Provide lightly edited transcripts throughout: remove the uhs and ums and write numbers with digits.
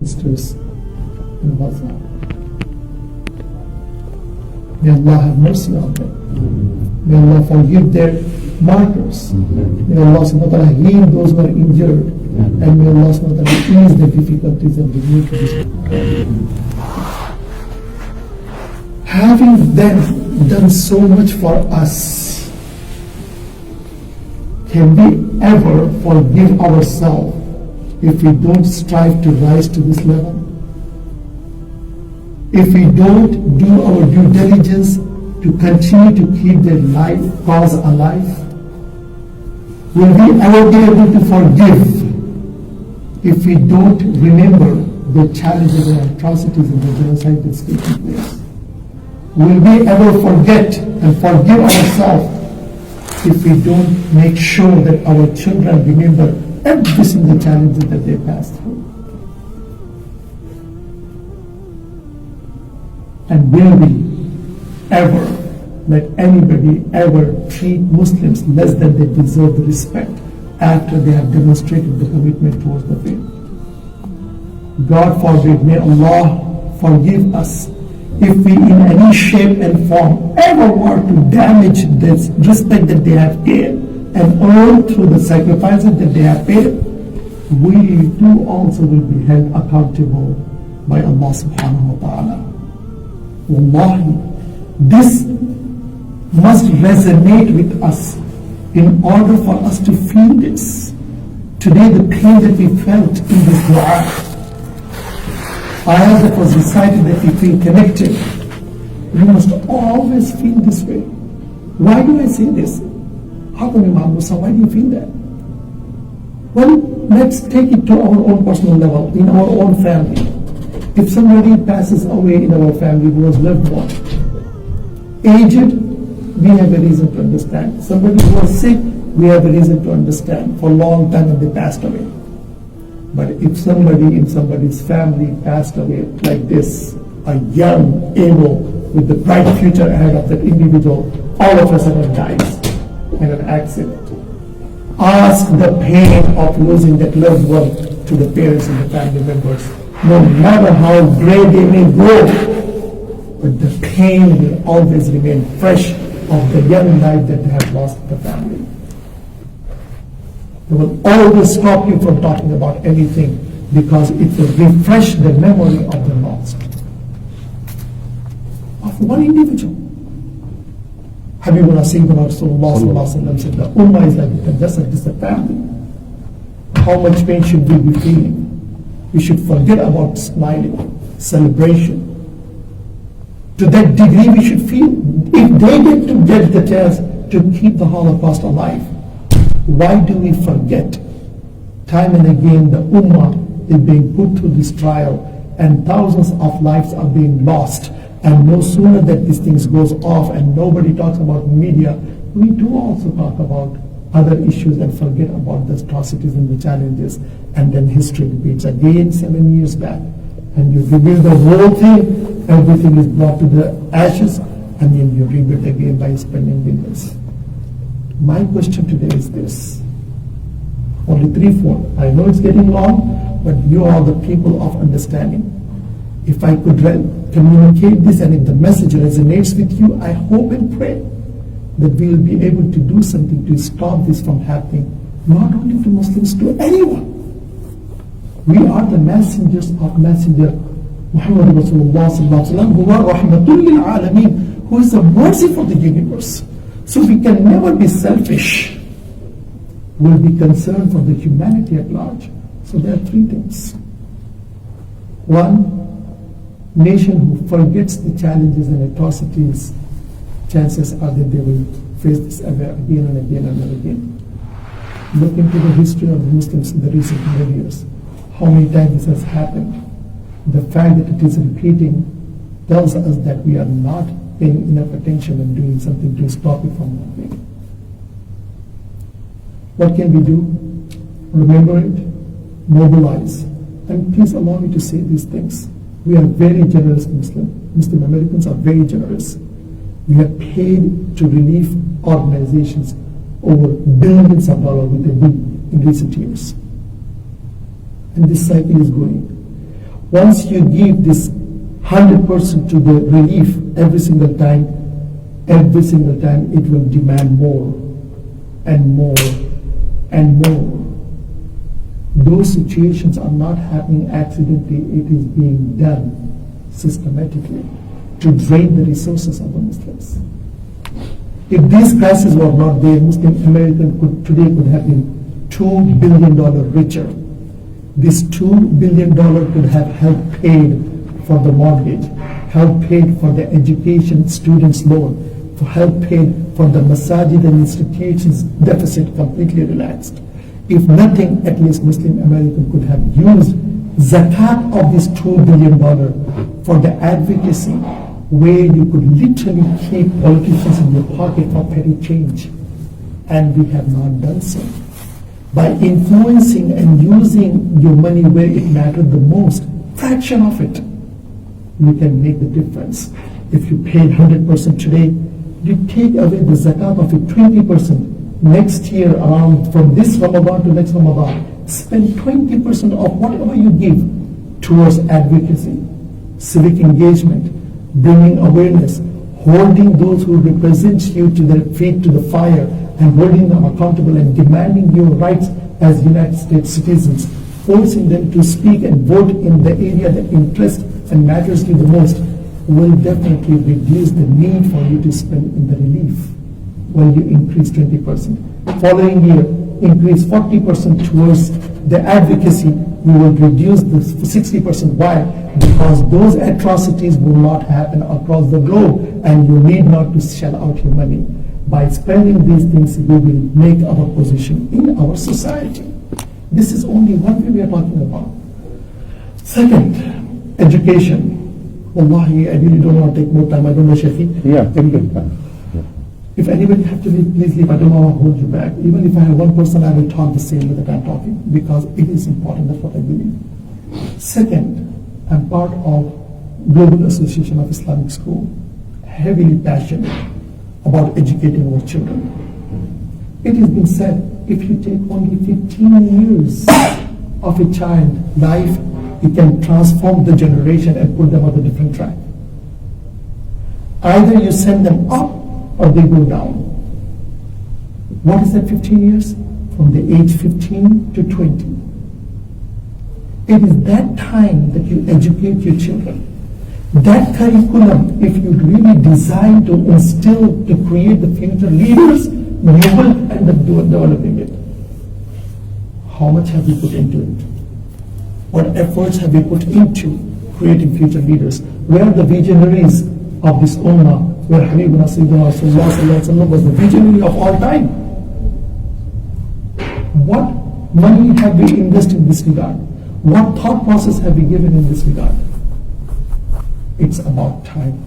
sisters in Gaza. May Allah have mercy on them. May Allah forgive their martyrs. May Allah subhanahu wa ta'ala heal those who are injured. And may Allah subhanahu wa ta'ala ease the difficulties and remove this. Having then done so much for us, can we ever forgive ourselves if we don't strive to rise to this level? If we don't do our due diligence to continue to keep their cause alive? Will we ever be able to forgive if we don't remember the challenges and atrocities and the genocide that's taking place? Will we ever forget and forgive ourselves if we don't make sure that our children remember every single challenge that they passed through? And will we ever let anybody ever treat Muslims less than they deserve the respect after they have demonstrated the commitment towards the faith? God forbid, may Allah forgive us if we in any shape and form ever were to damage this respect that they have gained and earned through the sacrifices that they have paid. We too also will be held accountable by Allah subhanahu wa ta'ala. Wallahi, this must resonate with us in order for us to feel this. Today, the pain that we felt in this dua, ayah that was recited that we feel connected, we must always feel this way. Why do I say this? How come, Imam Musa, why do you feel that? Well, let's take it to our own personal level, in our own family. If somebody passes away in our family who was loved one, aged, we have a reason to understand. Somebody who was sick, we have a reason to understand. For a long time and they passed away. But if somebody in somebody's family passed away like this, a young, able, with the bright future ahead of that individual, all of a sudden dies in an accident. Ask the pain of losing that loved one to the parents and the family members. No matter how gray they may grow, but the pain will always remain fresh of the young life that they have lost the family. They will always stop you from talking about anything because it will refresh the memory of the lost. Of one individual. Habibullah Sayyidina Rasulullah said, the Ummah is like the desert, it's a family. How much pain should we be feeling? We should forget about smiling, celebration. To that degree we should feel, if they get the chance to keep the Holocaust alive, why do we forget? Time and again the Ummah is being put through this trial and thousands of lives are being lost, and no sooner that these things goes off and nobody talks about media, we do also talk about other issues and forget about the atrocities and the challenges, and then history repeats again 7 years back, and you rebuild the whole thing, everything is brought to the ashes, and then you rebuild again by spending billions. My question today is this, only threefold. I know it's getting long, but you are the people of understanding. If I could communicate this and if the message resonates with you, I hope and pray that we will be able to do something to stop this from happening, not only to Muslims, to anyone. We are the messengers of Messenger Muhammad Rasulullah sallallahu alaihi wasallam, who are rahmatul lil alameen, who is the mercy for the universe. So we can never be selfish. We'll be concerned for the humanity at large. So there are three things. One, nation who forgets the challenges and atrocities, chances are that they will face this again and again and again. Look into the history of the Muslims in the recent 100 years. How many times this has happened? The fact that it is repeating tells us that we are not paying enough attention and doing something to stop it from happening. What can we do? Remember it, mobilize. And please allow me to say these things. We are very generous Muslim Americans are very generous. We have paid to relief organizations over billions of dollars with a B in recent years. And this cycle is going. Once you give this 100% to the relief every single time, it will demand more and more and more. Those situations are not happening accidentally, it is being done systematically to drain the resources of the Muslims. If this crisis were not there, Muslim American today could have been $2 billion richer. This $2 billion could have helped paid for the mortgage, helped paid for the education students' loan, for help paid for the masajid and institutions deficit completely relaxed. If nothing, at least Muslim American could have used zakat of this $2 billion for the advocacy, where you could literally keep politicians in your pocket for petty change. And we have not done so. By influencing and using your money where it mattered the most, fraction of it, you can make the difference. If you paid 100% today, you take away the zakat of it 20%. Next year, around from this Ramadan to next Ramadan, spend 20% of whatever you give towards advocacy, civic engagement, bringing awareness, holding those who represent you to their feet to the fire, and holding them accountable and demanding your rights as United States citizens, forcing them to speak and vote in the area that interests and matters to you the most, will definitely reduce the need for you to spend in the relief when you increase 20%. Following year, increase 40% towards the advocacy, we will reduce this 60%. Why? Because those atrocities will not happen across the globe, and you need not to shell out your money. By spending these things, we will make our position in our society. This is only one way we are talking about. Second, education. Wallahi, I really don't want to take more time. I don't know, Shafi. Yeah, take your time. If anybody have to leave, please leave. I don't want to hold you back. Even if I have one person, I will talk the same way that I'm talking, because it is important. That's what I believe. Second, I'm part of Global Association of Islamic School, heavily passionate about educating our children. It has been said, if you take only 15 years of a child's life, you can transform the generation and put them on a different track. Either you send them up or they go down. What is that 15 years? From the age 15 to 20. It is that time that you educate your children. That curriculum, if you really design to instill, to create the future leaders, you will end up developing it. How much have we put into it? What efforts have we put into creating future leaders? Where are the visionaries of this ummah? Where Habibuna Sayyidina Rasulullah was the visionary of all time. What money have we invested in this regard? What thought process have we given in this regard? It's about time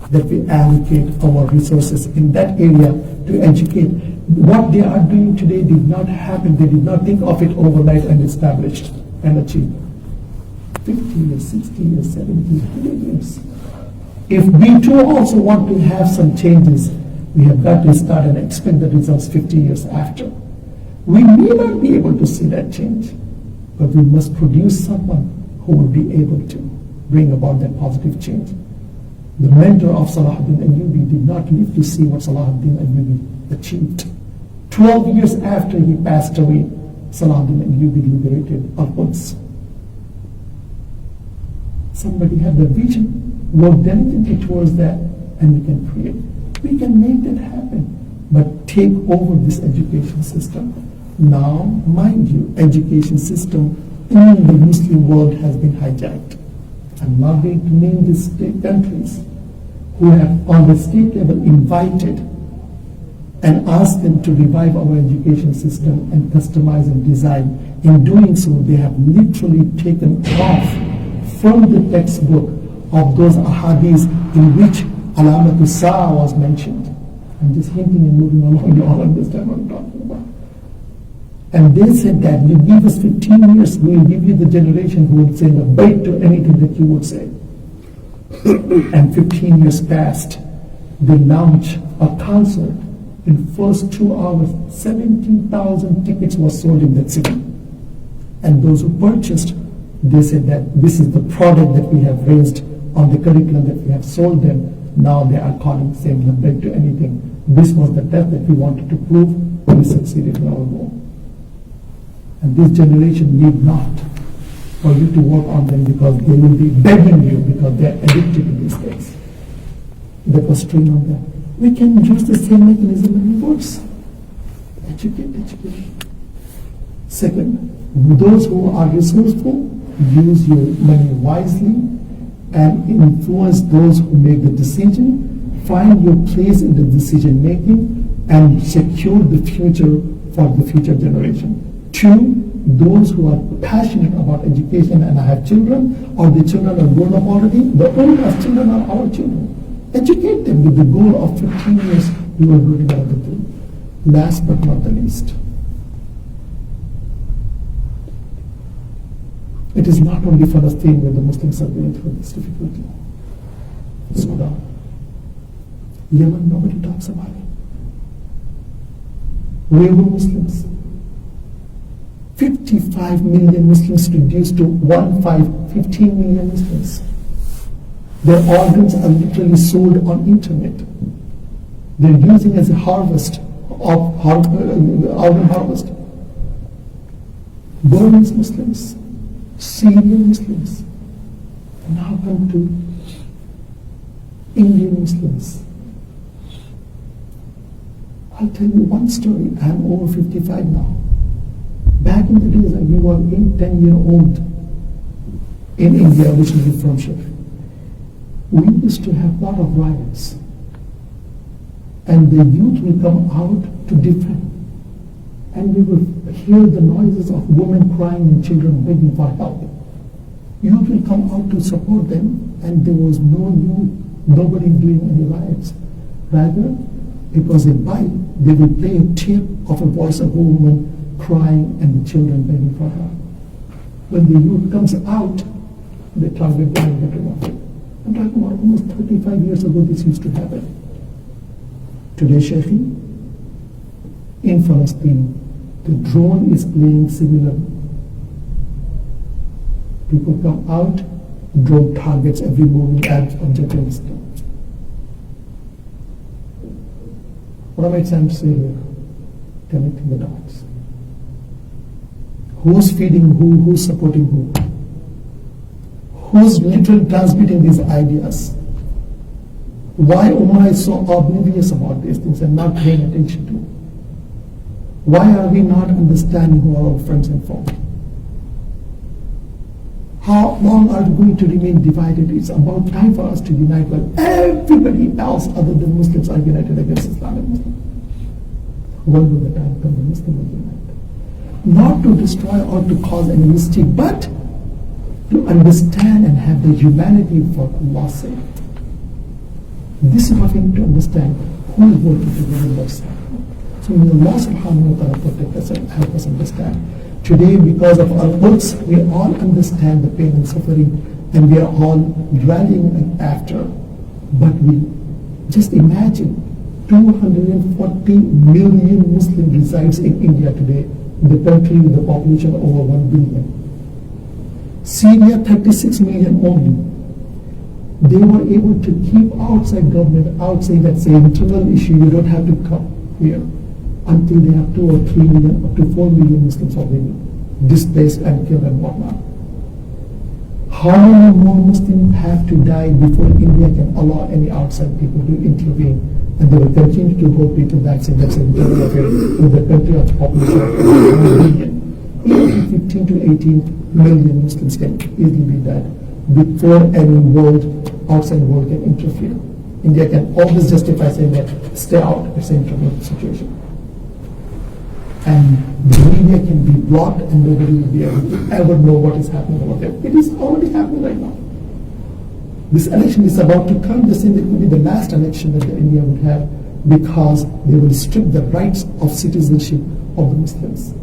that we allocate our resources in that area to educate. What they are doing today did not happen. They did not think of it overnight and established and achieved. 50 years, 60 years, 70 years, 100 years. If we too also want to have some changes, we have got to start and expect the results 50 years after. We may not be able to see that change, but we must produce someone who will be able to bring about that positive change. The mentor of Salahuddin Ayyubi did not live to see what Salahuddin Ayyubi achieved. 12 years after he passed away, Salahuddin Ayyubi liberated Al-Quds. Somebody had the vision, work diligently towards that, and we can create. We can make that happen, but take over this education system. Now, mind you, education system in the Muslim world has been hijacked. I'm not going to name the state countries who have on the state level invited and asked them to revive our education system and customize and design. In doing so, they have literally taken off from the textbook of those ahadith in which Alamatul Sa'a was mentioned. I'm just hinting and moving along, you all understand what I'm talking about. And they said that you give us 15 years, we will give you the generation who would say no bite to anything that you would say. And 15 years passed. They launched a concert. In first 2 hours, 17,000 tickets were sold in that city. And those who purchased They said that this is the product that we have raised on the curriculum that we have sold them. Now they are calling saying labbaik to anything. This was the death that we wanted to prove, and we succeeded in our goal. And this generation need not for you to work on them because they will be begging you because they are addicted to these things. That was strain on them. We can use the same mechanism in reverse. Educate, educate. Second, those who are resourceful, use your money wisely and influence those who make the decision. Find your place in the decision making and secure the future for the future generation. Two, those who are passionate about education and have children, or the children are grown up already, the oldest children are our children. Educate them with the goal of 15 years, we will do the other thing. Last but not the least, it is not only Palestine where the Muslims are going through this difficulty. Sudan, Yemen, nobody talks about it. Where were Muslims? 55 million Muslims reduced to 15 million Muslims. Their organs are literally sold on internet. They're using as a harvest of organ harvest. Burmese Muslims, Syrian Muslims, now come to Indian Muslims. I'll tell you one story. I'm over 55 now. Back in the days when we were 8-10-year-old in India, originally from Shef, we used to have a lot of riots. And the youth will come out to defend. And we will hear the noises of women crying and children begging for help. Youth will come out to support them, and there was nobody doing any riots. Rather, it was a bite. They would play a tape of a voice of a woman crying and the children begging for help. When the youth comes out, they target them and get rid of it. I'm talking about almost 35 years ago this used to happen. Today, Sheikhi, in Palestine, the drone is playing similar. People come out, drone targets every moving object in the sky. What am I trying to say here? Connecting the dots. Who's feeding who? Who's supporting who? Who's literally transmitting these ideas? Why Ummah is so oblivious about these things and not paying attention to? Why are we not understanding who are our friends and foes? How long are we going to remain divided? It's about time for us to unite while everybody else other than Muslims are united against Islam and Muslims. When will the time come when Muslims will unite? Not to destroy or to cause any mischief, but to understand and have the humanity for Allah's sake. This is what we need to understand. Who is working together with us? So may Allah subhanahu wa ta'ala protect us and help us understand. Today, because of our works, we all understand the pain and suffering, and we are all rallying after. But we just imagine 240 million Muslims resides in India today, the country with a population over 1 billion. Syria, 36 million only. They were able to keep outside government out, saying that's an internal issue, you don't have to come here, until they have 2 or 3 million, up to 4 million Muslims already displaced and killed and whatnot. How many more Muslims have to die before India can allow any outside people to intervene? And they will continue to hold people back, saying that's an internal affair with the country of population of 1 billion. Even 15 to 18 million Muslims can easily be dead before any outside world can interfere. India can always justify saying that stay out, it's an internal situation. And the media can be blocked and nobody will be able to ever know what is happening over there. It is already happening right now. This election is about to come. They say it will be the last election that India would have because they will strip the rights of citizenship of the Muslims.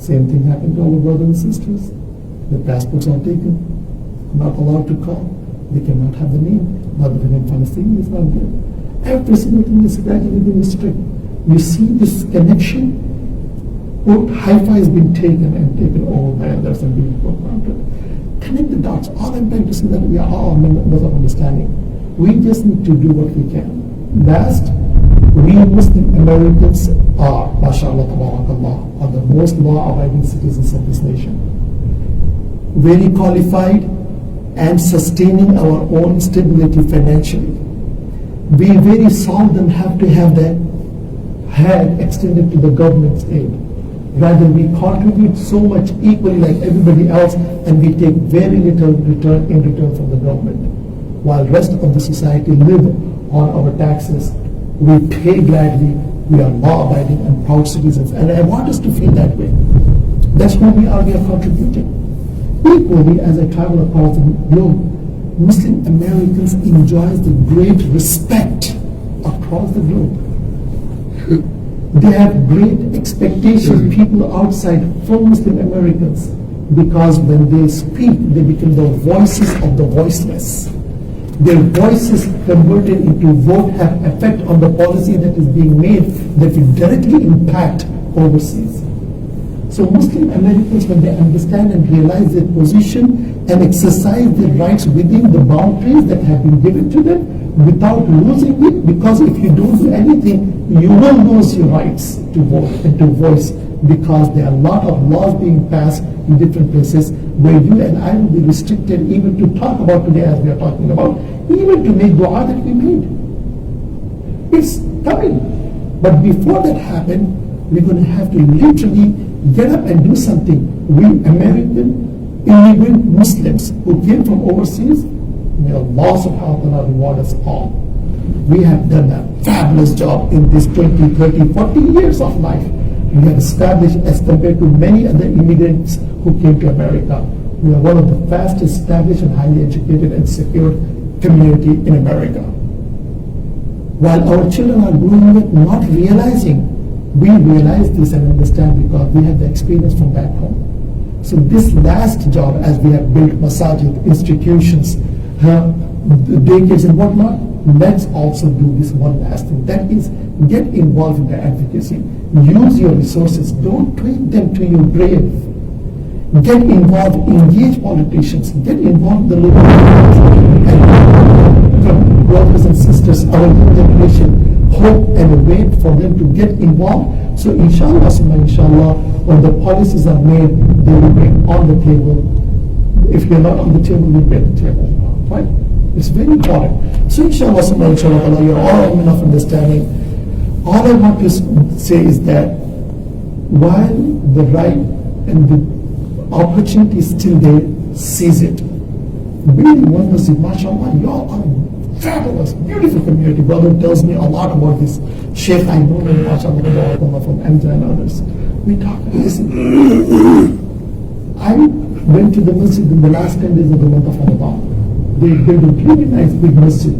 Same thing happened to our brothers and sisters. The passports are taken, not allowed to call. They cannot have the name. Not even in Palestine is not there. Every single thing is gradually being stripped. You see this connection Haifa has been taken and taken over by others and being promoted. Connect the dots. All I'm trying to say that we are all members of understanding. We just need to do what we can. Last, we Muslim Americans are, mashallah, tabarakallah, are the most law-abiding citizens of this nation. Very qualified and sustaining our own stability financially. We very seldom have to have that hand extended to the government's aid. Rather, we contribute so much equally like everybody else, and we take very little return in return from the government. While rest of the society live on our taxes, we pay gladly, we are law-abiding and proud citizens. And I want us to feel that way. That's who we are contributing. Equally, as I travel across the globe, Muslim Americans enjoy the great respect across the globe. They have great expectations, people outside, from Muslim Americans, because when they speak, they become the voices of the voiceless. Their voices converted into vote have effect on the policy that is being made that will directly impact overseas. So Muslim Americans, when they understand and realize their position and exercise their rights within the boundaries that have been given to them without losing it, because if you don't do anything, you will lose your rights to vote and to voice, because there are a lot of laws being passed in different places where you and I will be restricted even to talk about today as we are talking about, even to make dua that we made. It's coming. But before that happens, we're going to have to literally get up and do something. We American immigrant Muslims who came from overseas, may Allah subhanahu wa ta'ala reward us all. We have done a fabulous job in this 20, 30, 40 years of life. We have established, as compared to many other immigrants who came to America, we are one of the fastest established and highly educated and secure community in America. While our children are growing up not realizing, we realize this and understand because we have the experience from back home. So this last job, as we have built masajid, institutions, daycares and whatnot, let's also do this one last thing. That is, get involved in the advocacy. Use your resources. Don't treat them to your grave. Get involved, engage politicians, get involved in the local and from brothers and sisters, our new generation, hope and wait for them to get involved. So inshallah, when the policies are made, they will be on the table. If you're not on the table, you'll be at the table. Right? It's very important. So inshallah, you're all enough understanding. All I want to say is that while the right and the opportunity is still there, seize it. Building one masjid, mashallah, you all are fabulous, beautiful community. Brother tells me a lot about this. Sheikh, I know him, mashallah, from Amja and others. We talk, listen. I went to the masjid in the last 10 days of the month of Ramadan. They built a really nice big masjid.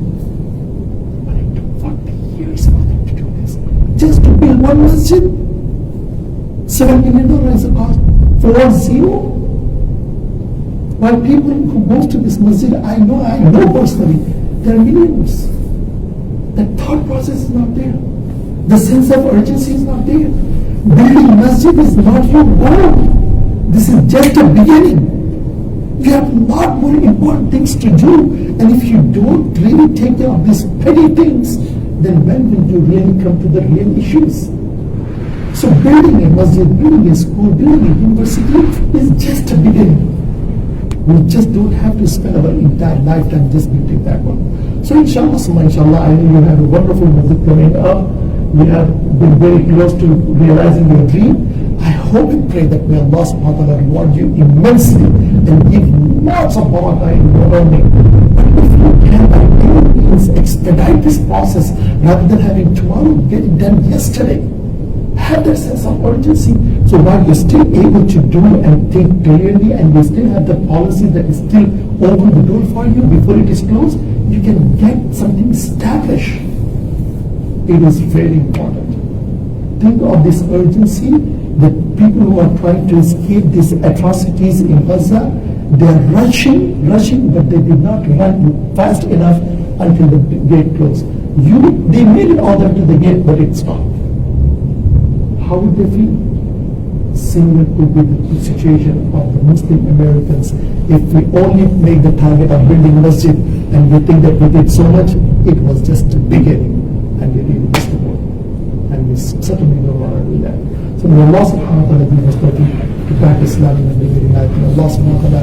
But it took 40 years for them to do this. Just to build one masjid, $7 million is the cost. 40. While people who go to this masjid, I know personally, there are millions. The thought process is not there. The sense of urgency is not there. Building masjid is not your goal. This is just a beginning. You have a lot more important things to do, and if you don't really take care of these petty things, then when will you really come to the real issues? So building a masjid, building a school, building a university is just a beginning. We just don't have to spend our entire lifetime just building that one. So inshallah, I know you have a wonderful masjid coming up. You have been very close to realizing your dream. I hope and pray that may Allah subhanahu wa ta'ala reward you immensely and give lots of barakah in your earning. But if you can by any means expedite this process rather than having tomorrow, get it done yesterday. Have that sense of urgency. So while you're still able to do and think clearly and you still have the policy that is still open the door for you before it is closed, you can get something established. It is very important. Think of this urgency. The people who are trying to escape these atrocities in Gaza, they are rushing, but they did not run fast enough until the gate closed. They made it all the way to the gate, but it stopped. How would they feel? similar could be the situation of the Muslim Americans. If we only make the target of building masjid and we think that we did so much, it was just a beginning and we really missed the boat. And we certainly don't want to do that. So may Allah subhanahu wa ta'ala give us to back Islam in a very life. May Allah subhanahu wa ta'ala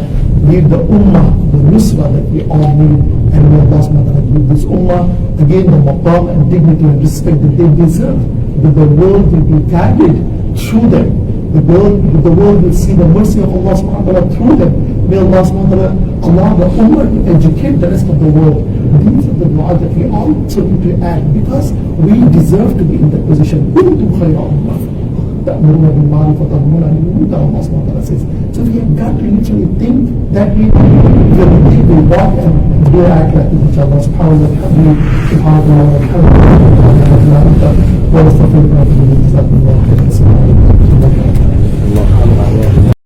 give the ummah the nusra that we all need, and may Allah subhanahu wa ta'ala give this ummah again the maqam and dignity and respect that they deserve. That the world will be guided through them. The world will see the mercy of Allah subhanahu wa ta'ala through them. May Allah subhanahu wa ta'ala allow the ummah to educate the rest of the world. These are the dua that we also need to add, because we deserve to be in that position. كنتم خير أمة تأمرون بالمعروف وتنهون عن المنكر, Allah subhanahu wa ta'ala says. So we have got to literally think that we walk and do act like each other. SubhanAllah, alhamdulillah, subhanAllah, alhamdulillah, wa nastaghfiruka wa natubu ilayk.